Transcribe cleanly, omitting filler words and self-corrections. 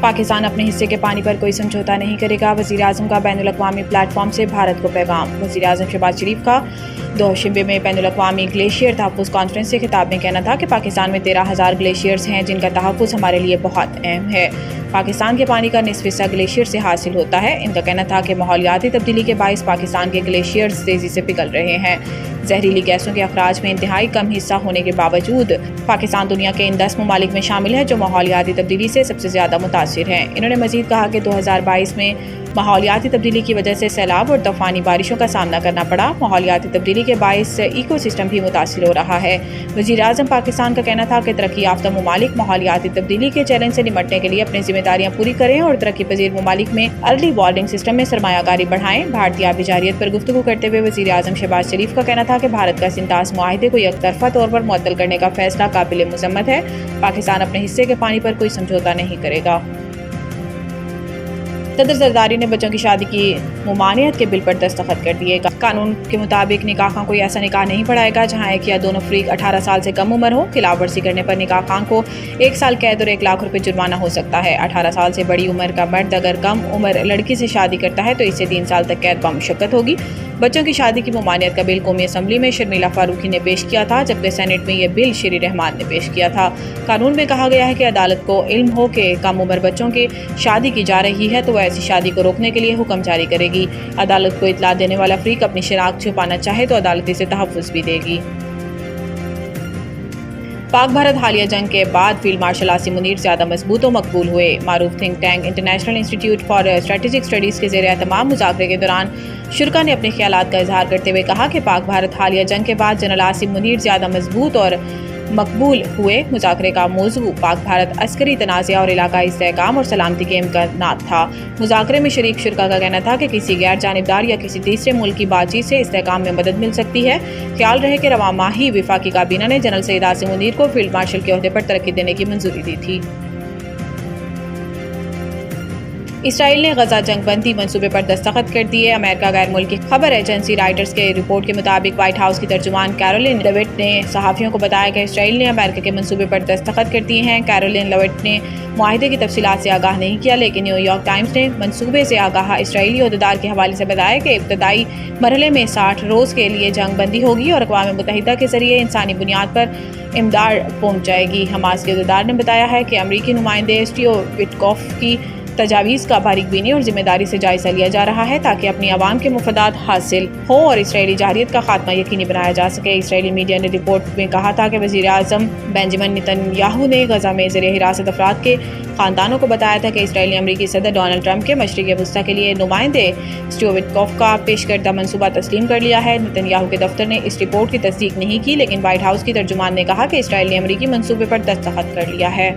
پاکستان اپنے حصے کے پانی پر کوئی سمجھوتا نہیں کرے گا، وزیر اعظم کا بین الاقوامی پلیٹ فارم سے بھارت کو پیغام۔ وزیر اعظم شہباز شریف کا دوشنبے میں بین الاقوامی گلیشیئر تحفظ کانفرنس سے خطاب میں کہنا تھا کہ پاکستان میں 13,000 گلیشیئرز ہیں جن کا تحفظ ہمارے لیے بہت اہم ہے۔ پاکستان کے پانی کا نصف حصہ گلیشیئر سے حاصل ہوتا ہے۔ ان کا کہنا تھا کہ ماحولیاتی تبدیلی کے باعث پاکستان کے گلیشیئرز تیزی سے پگھل رہے ہیں۔ زہریلی گیسوں کے اخراج میں انتہائی کم حصہ ہونے کے باوجود پاکستان دنیا کے ان 10 ممالک میں شامل ہے جو ماحولیاتی تبدیلی سے سب سے زیادہ متاثر ہیں۔ انہوں نے مزید کہا کہ 2022 میں ماحولیاتی تبدیلی کی وجہ سے سیلاب اور طوفانی بارشوں کا سامنا کرنا پڑا۔ ماحولیاتی تبدیلی کے باعث ایکو سسٹم بھی متاثر ہو رہا ہے۔ وزیر اعظم پاکستان کا کہنا تھا کہ ترقی یافتہ ممالک ماحولیاتی تبدیلی کے چیلنج سے نمٹنے کے لیے اپنی ذمہ داریاں پوری کریں اور ترقی پذیر ممالک میں ارلی وارننگ سسٹم میں سرمایہ کاری بڑھائیں۔ بھارتی آبی جارحیت پر گفتگو کرتے ہوئے وزیر اعظم شہباز شریف کا کہنا تھا کہ بھارت کا سنتاس معاہدے کو یک طرفہ طور پر معطل کرنے کا فیصلہ قابل مذمت ہے۔ پاکستان اپنے حصے کے پانی پر کوئی سمجھوتا نہیں کرے گا۔ صدر زرداری نے بچوں کی شادی کی ممانعت کے بل پر دستخط کر دیے۔ قانون کے مطابق نکاح خاں کوئی ایسا نکاح نہیں پڑھائے گا جہاں ایک یا دونوں فریق 18 سال سے کم عمر ہو۔ خلاف ورزی کرنے پر نکاح خاں کو 1 سال قید اور 1 لاکھ روپے جرمانہ ہو سکتا ہے۔ 18 سال سے بڑی عمر کا مرد اگر کم عمر لڑکی سے شادی کرتا ہے تو اس سے 3 سال تک قید بمشقت ہوگی۔ بچوں کی شادی کی ممانعت کا بل قومی اسمبلی میں شرمیلا فاروقی نے پیش کیا تھا جبکہ سینٹ میں یہ بل شری رحمان نے پیش کیا تھا۔ قانون میں کہا گیا ہے کہ عدالت کو علم ہو کہ کم عمر بچوں کی شادی کی جا رہی ہے تو وہ ایسی شادی کو روکنے کے لیے حکم جاری کرے گی۔ عدالت کو اطلاع دینے والا فریق اپنی شناخت چھپانا چاہے تو عدالت اسے تحفظ بھی دے گی۔ پاک بھارت حالیہ جنگ کے بعد فیلڈ مارشل عاصم منیر زیادہ مضبوط و مقبول ہوئے۔ معروف تھنک ٹینک انٹرنیشنل انسٹی ٹیوٹ فار اسٹریٹجک اسٹڈیز کے زیر اہتمام مذاکرے کے دوران شرکا نے اپنے خیالات کا اظہار کرتے ہوئے کہا کہ پاک بھارت حالیہ جنگ کے بعد جنرل عاصم منیر زیادہ مضبوط اور مقبول ہوئے۔ مذاکرے کا موضوع پاک بھارت عسکری تنازع اور علاقائی استحکام اور سلامتی کے امکانات تھا۔ مذاکرے میں شریک شرکا کا کہنا تھا کہ کسی غیر جانبدار یا کسی تیسرے ملک کی بات چیت سے استحکام میں مدد مل سکتی ہے۔ خیال رہے کہ رواں ماہ ہی وفاقی کابینہ نے جنرل سید عاصم منیر کو فیلڈ مارشل کے عہدے پر ترقی دینے کی منظوری دی تھی۔ اسرائیل نے غزہ جنگ بندی منصوبے پر دستخط کر دیے۔ امریکہ غیر ملکی خبر ایجنسی رائٹرز کے رپورٹ کے مطابق وائٹ ہاؤس کی ترجمان کیرولین لیوٹ نے صحافیوں کو بتایا کہ اسرائیل نے امریکہ کے منصوبے پر دستخط کر دیے ہیں۔ کیرولین لیوٹ نے معاہدے کی تفصیلات سے آگاہ نہیں کیا لیکن نیو یارک ٹائمز نے منصوبے سے آگاہ اسرائیلی عہدیدار کے حوالے سے بتایا کہ ابتدائی مرحلے میں 60 روز کے لیے جنگ بندی ہوگی اور اقوام متحدہ کے ذریعے انسانی بنیاد پر امداد پہنچ جائے گی۔ حماس کے عہدیدار نے بتایا ہے کہ امریکی نمائندے اسٹیو وٹکوف کی تجاویز کا باریک بینی اور ذمہ داری سے جائزہ لیا جا رہا ہے تاکہ اپنی عوام کے مفادات حاصل ہوں اور اسرائیلی جارحیت کا خاتمہ یقینی بنایا جا سکے۔ اسرائیلی میڈیا نے رپورٹ میں کہا تھا کہ وزیر اعظم بنجامن نتن یاہو نے غزہ میں زیر حراست افراد کے خاندانوں کو بتایا تھا کہ اسرائیلی امریکی صدر ڈونلڈ ٹرمپ کے مشرق وسطی کے لیے نمائندے اسٹیو وٹکوف کا پیش کردہ منصوبہ تسلیم کر لیا ہے۔ نتن یاہو کے دفتر نے اس رپورٹ کی تصدیق نہیں کی لیکن وائٹ ہاؤس کی ترجمان نے کہا کہ اسرائیل نے امریکی منصوبے پر دستخط کر لیا ہے۔